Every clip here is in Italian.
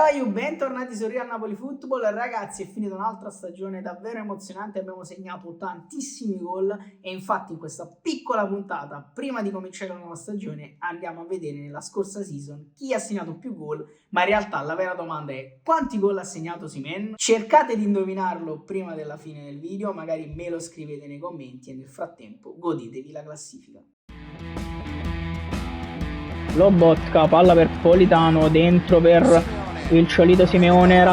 Bella Ju, bentornati su Real Napoli Football. Ragazzi, è finita un'altra stagione davvero emozionante, abbiamo segnato tantissimi gol e infatti in questa piccola puntata, prima di cominciare la nuova stagione, andiamo a vedere nella scorsa season chi ha segnato più gol, ma in realtà la vera domanda è quanti gol ha segnato Osimhen? Cercate di indovinarlo prima della fine del video, magari me lo scrivete nei commenti e nel frattempo godetevi la classifica. Lobotka, palla per Politano, dentro per il Ciolito Simeone,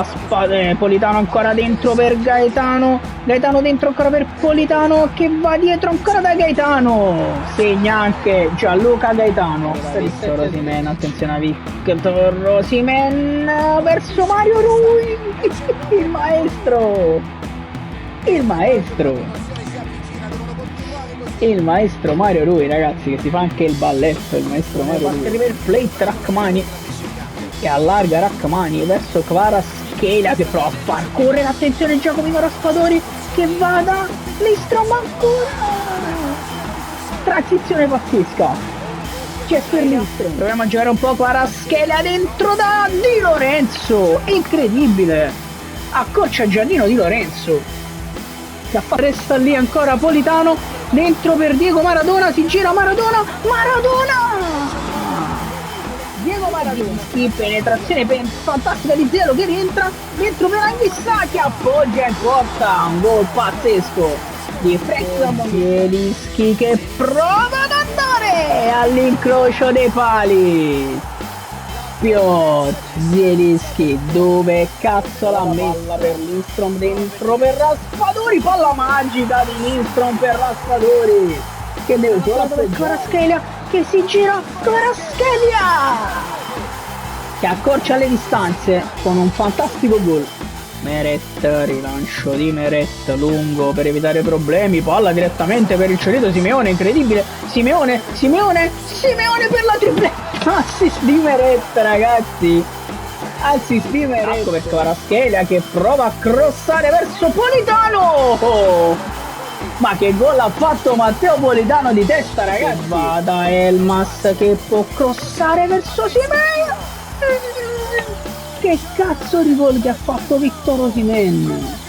Politano ancora dentro per Gaetano, Gaetano dentro ancora per Politano che va dietro ancora da Gaetano, segna anche Gianluca Gaetano. Victor Osimhen, attenzione a Victor Osimhen verso Mario Rui, il maestro Mario Rui, ragazzi, che si fa anche il balletto, il maestro Mario Rui. Per plate Rachmani che allarga Rachmani verso Kvaratskhelia che prova a far correre, attenzione Giacomino Raspadori che va da Lindstrom ancora, transizione pazzesca, c'è per Lindstrom, proviamo a giocare un po' Kvaratskhelia dentro da Di Lorenzo, incredibile, accorcia Giannino Di Lorenzo che resta lì ancora Politano, dentro per Diego Maradona, si gira Maradona, Diego Maradona, penetrazione fantastica di Zelo che rientra dentro per Anghissà che appoggia in porta, un gol pazzesco di Frank Zielinski che prova ad andare all'incrocio dei pali. Piotr Zielinski, dove cazzo l'ha messa per Lindstrom, dentro per Raspadori, palla magica di Lindstrom per Raspadori che deve solo per Kvaratskhelia che si gira, Kvaratskhelia che accorcia le distanze con un fantastico gol. Meret, rilancio di Meret lungo per evitare problemi, palla direttamente per il Ciolito Simeone, incredibile, Simeone per la tripletta, assist di Meret, ragazzi, assist di Meret. Ecco per Kvaratskhelia che prova a crossare verso Politano, ma che gol ha fatto Matteo Politano di testa, ragazzi, va da Elmas che può crossare verso Simeone. Che cazzo di gol che ha fatto Victor Osimhen!